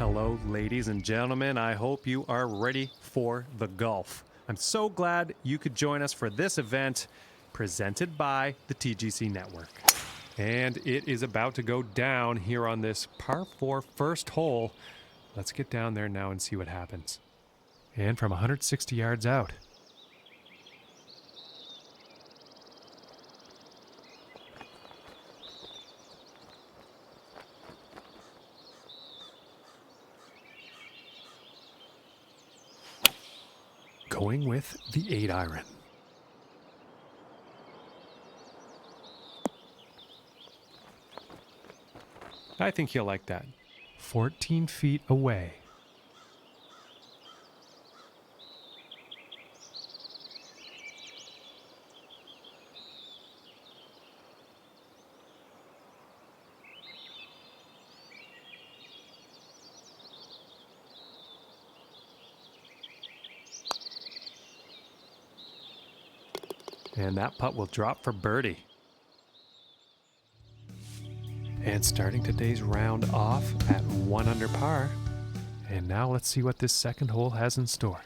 Hello, ladies and gentlemen. I hope you are ready for the golf. I'm so glad you could join us for this event presented by the TGC Network. And it is about to go down here on this par 4 first hole. Let's get down there now and see what happens. And from 160 yards out. Going with the 8 iron. I think he'll like that. 14 feet away. And that putt will drop for birdie. And starting today's round off at 1 under par. And now let's see what this second hole has in store.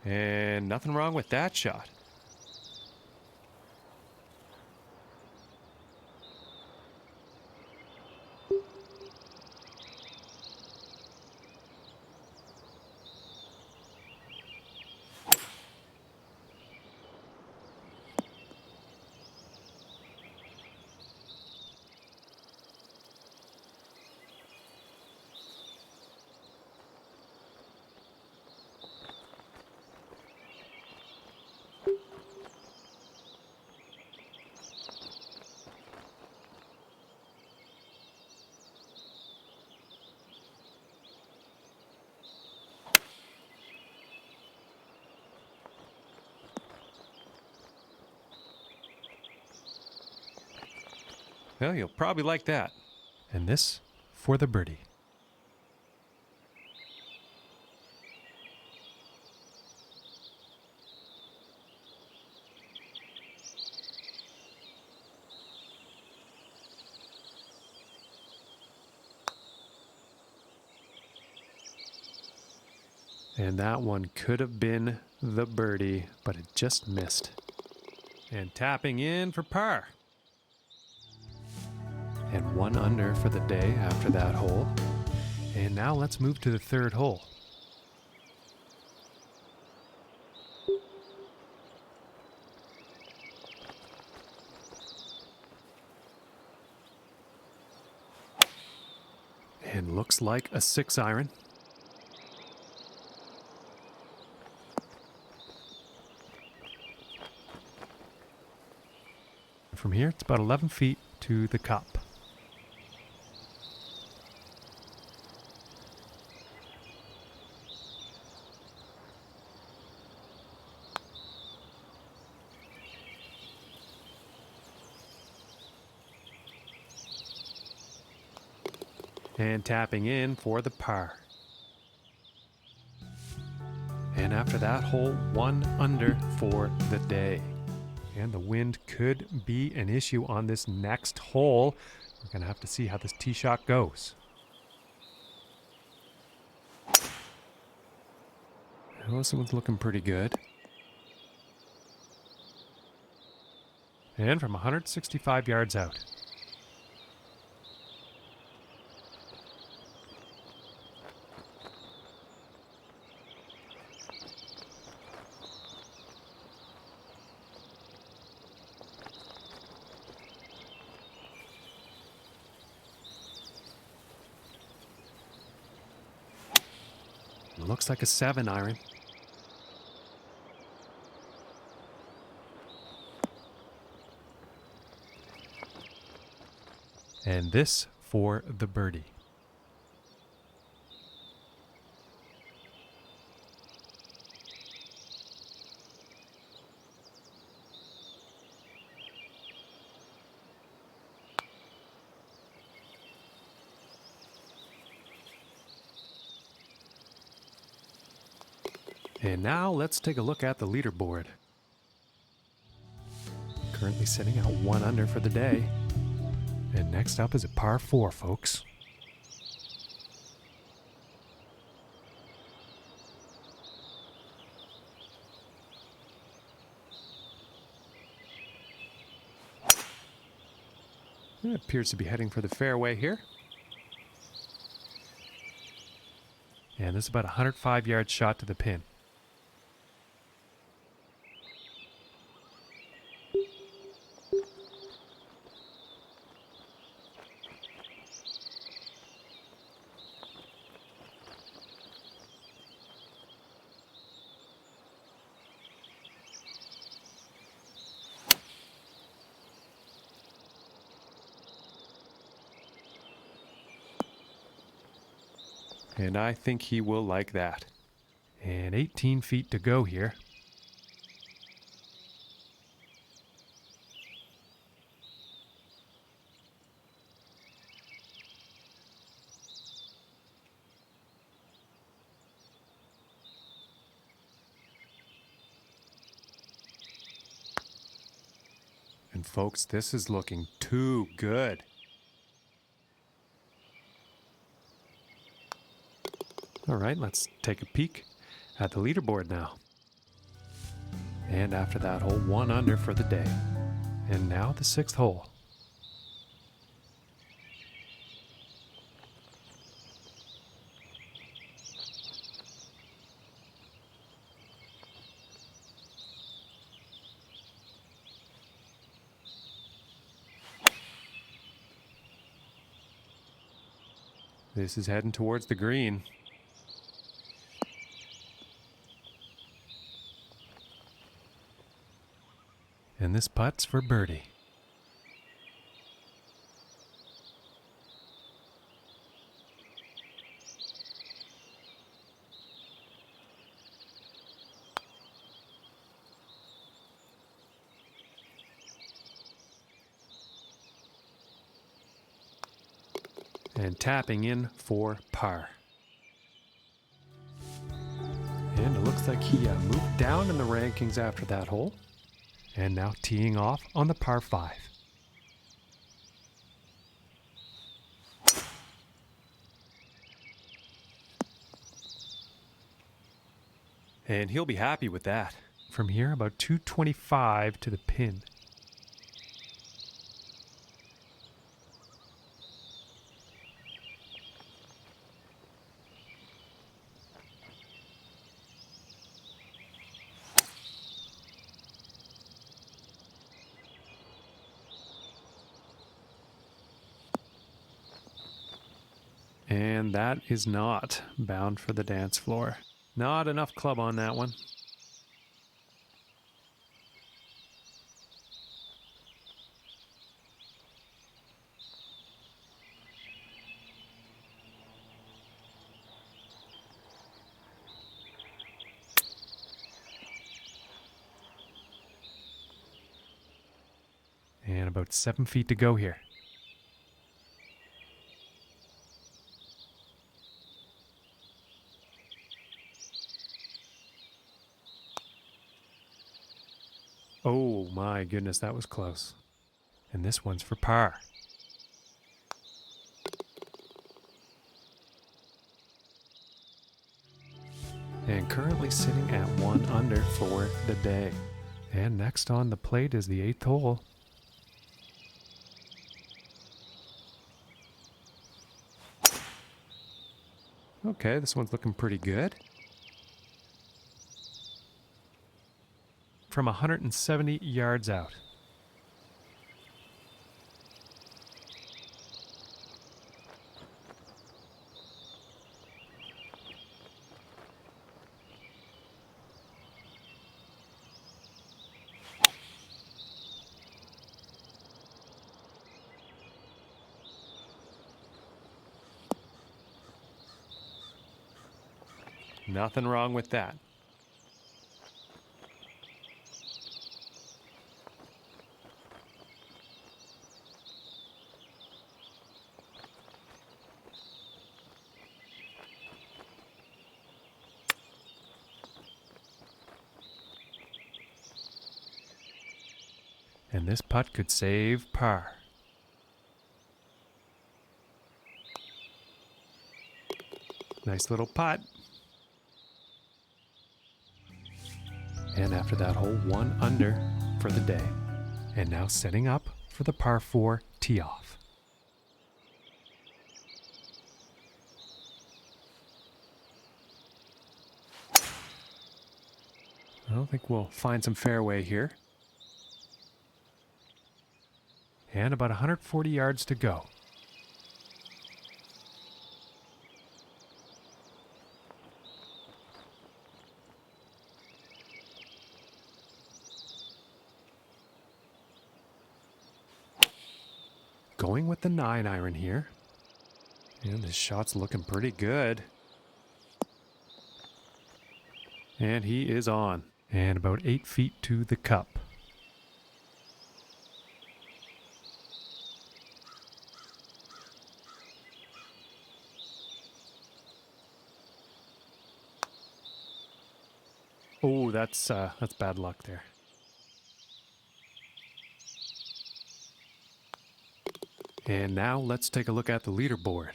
And nothing wrong with that shot. Well, you'll probably like that. And this for the birdie. And that one could have been the birdie, but it just missed. And tapping in for par. And 1 under for the day after that hole. And now let's move to the third hole. And looks like a 6 iron. From here, it's about 11 feet to the cup. And tapping in for the par. And after that hole, 1 under for the day. And the wind could be an issue on this next hole. We're going to have to see how this tee shot goes. Oh, this one's looking pretty good. And from 165 yards out. Looks like a 7 iron. And this for the birdie. And now let's take a look at the leaderboard. Currently sitting at 1 under for the day. And next up is a par 4, folks. It appears to be heading for the fairway here. And this is about a 105-yard shot to the pin. And I think he will like that. And 18 feet to go here. And folks, this is looking too good. All right, let's take a peek at the leaderboard now. And after that hole, 1 under for the day. And now the 6th hole. This is heading towards the green. And this putt's for birdie. And tapping in for par. And it looks like he moved down in the rankings after that hole. And now teeing off on the par 5. And he'll be happy with that. From here, about 225 to the pin. And that is not bound for the dance floor. Not enough club on that one. And about 7 feet to go here. Oh my goodness, that was close. And this one's for par. And currently sitting at 1 under for the day. And next on the plate is the 8th hole. Okay, this one's looking pretty good. From 170 yards out. Nothing wrong with that. And this putt could save par. Nice little putt. And after that hole, 1 under for the day. And now setting up for the par 4 tee off. I don't think we'll find some fairway here. And about 140 yards to go. Going with the 9-iron here. And this shot's looking pretty good. And he is on. And about 8 feet to the cup. Oh, that's bad luck there. And now let's take a look at the leaderboard.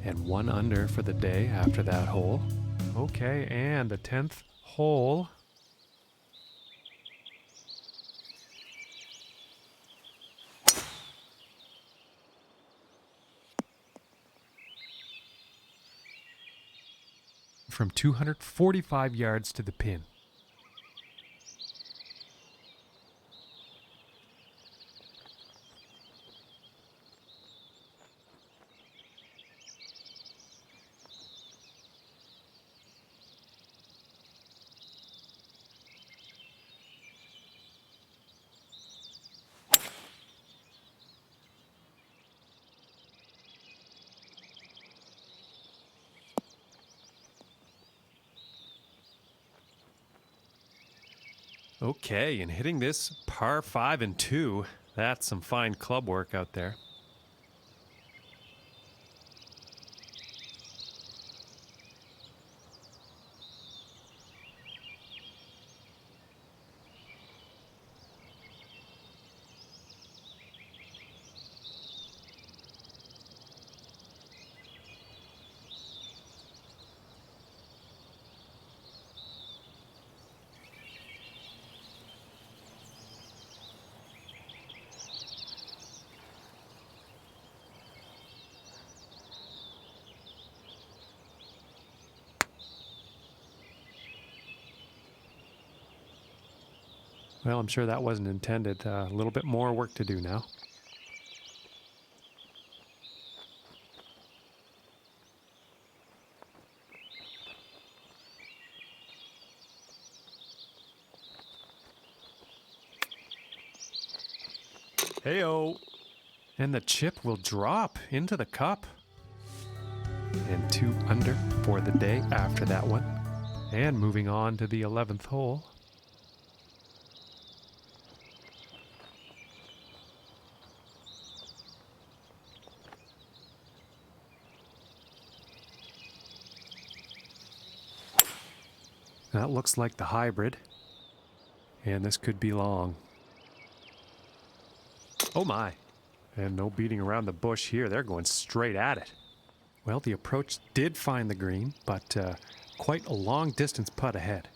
And 1 under for the day after that hole. Okay, and the 10th hole. From 245 yards to the pin. Okay, and hitting this par 5 and 2, that's some fine club work out there. Well, I'm sure that wasn't intended. A little bit more work to do now. Hey-o! And the chip will drop into the cup. And 2 under for the day after that one. And moving on to the 11th hole. That looks like the hybrid. And this could be long. Oh my. And no beating around the bush here. They're going straight at it. Well, the approach did find the green, but quite a long distance putt ahead.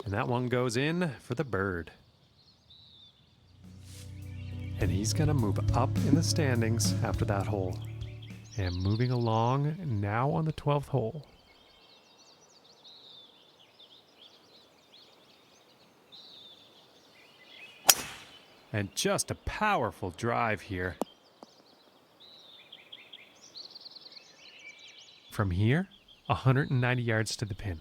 And that one goes in for the bird. And he's going to move up in the standings after that hole. And moving along now on the 12th hole. And just a powerful drive here. From here, 190 yards to the pin.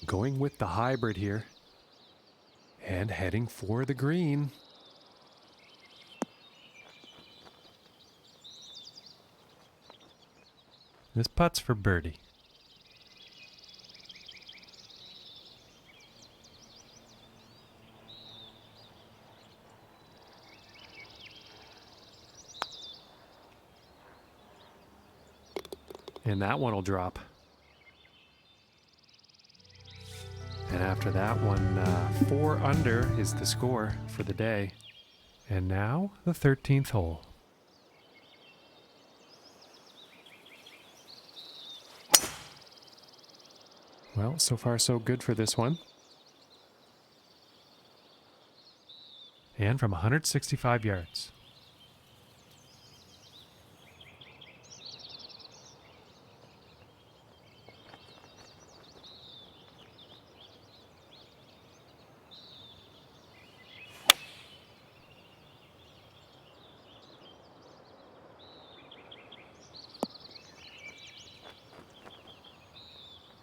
Going with the hybrid here. And heading for the green. This putt's for birdie. And that one will drop. And after that one, 4 under is the score for the day. And now the 13th hole. Well, so far so good for this one. And from 165 yards.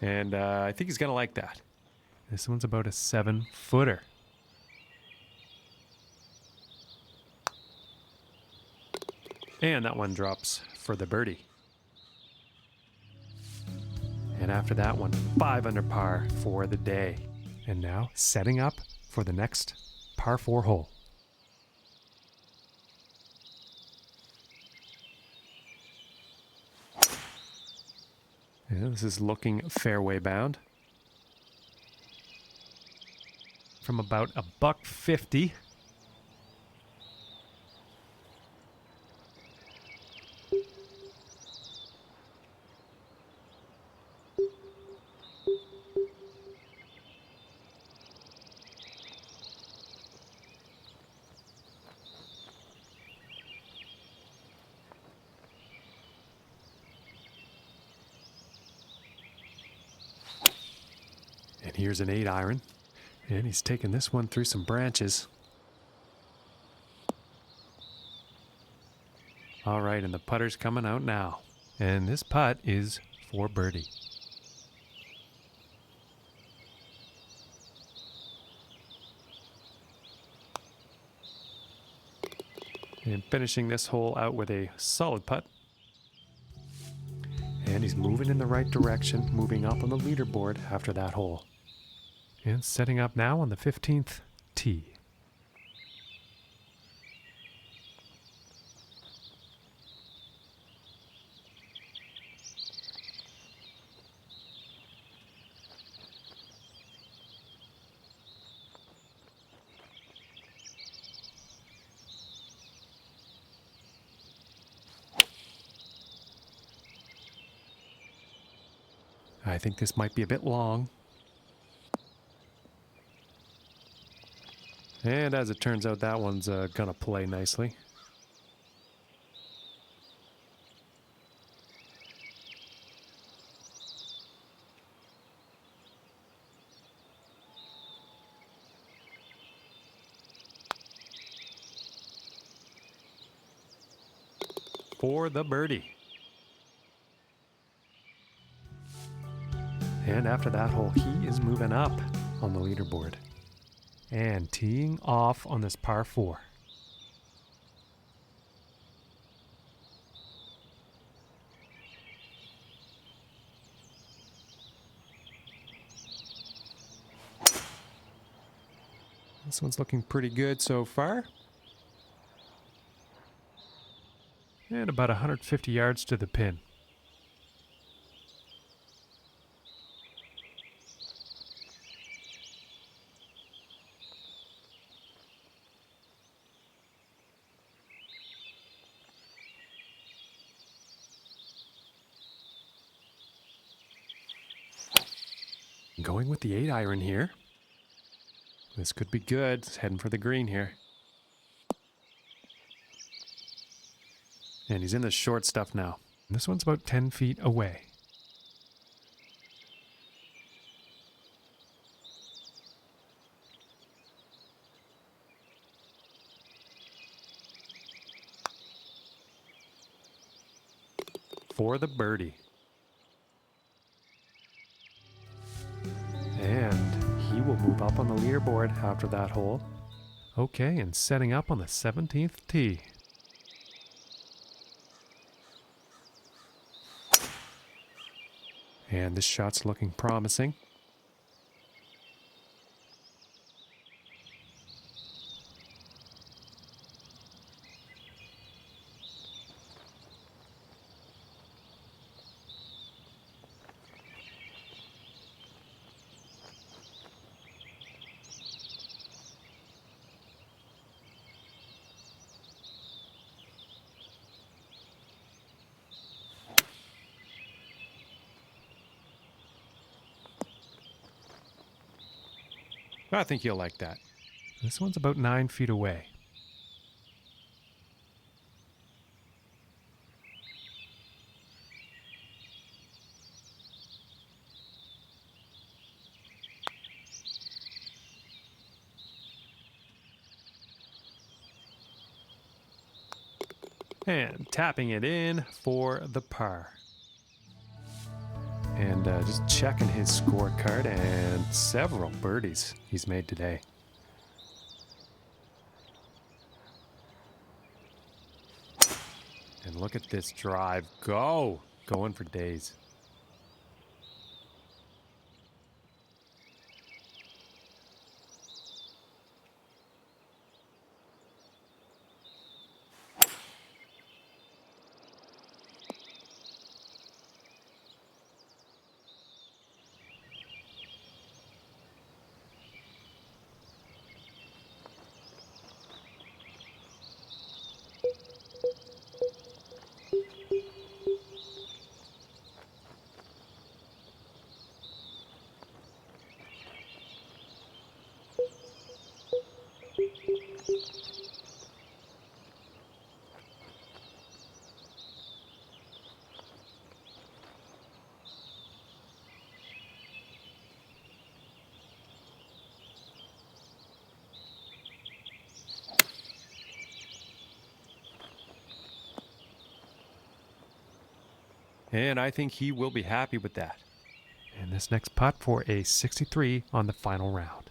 And I think he's going to like that. This one's about a 7-footer. And that one drops for the birdie. And after that one, 5 under par for the day. And now setting up for the next par 4 hole. Yeah, this is looking fairway bound. From about $150. And here's an 8-iron. And he's taking this one through some branches. All right, and the putter's coming out now. And this putt is for birdie. And finishing this hole out with a solid putt. And he's moving in the right direction, moving up on the leaderboard after that hole. And setting up now on the 15th tee. I think this might be a bit long. And as it turns out, that one's gonna play nicely. For the birdie. And after that hole, he is moving up on the leaderboard. And teeing off on this par 4. This one's looking pretty good so far. And about 150 yards to the pin. Going with the 8-iron here. This could be good. It's heading for the green here. And he's in the short stuff now. This one's about 10 feet away. For the birdie. And he will move up on the leaderboard after that hole. Okay, and setting up on the 17th tee. And this shot's looking promising. I think you'll like that. This one's about 9 feet away. And tapping it in for the par. And just checking his scorecard, and several birdies he's made today. And look at this drive go. Going for days. And I think he will be happy with that. And this next putt for a 63 on the final round.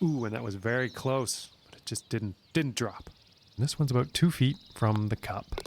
Ooh, and that was very close, but it just didn't drop. And this one's about 2 feet from the cup.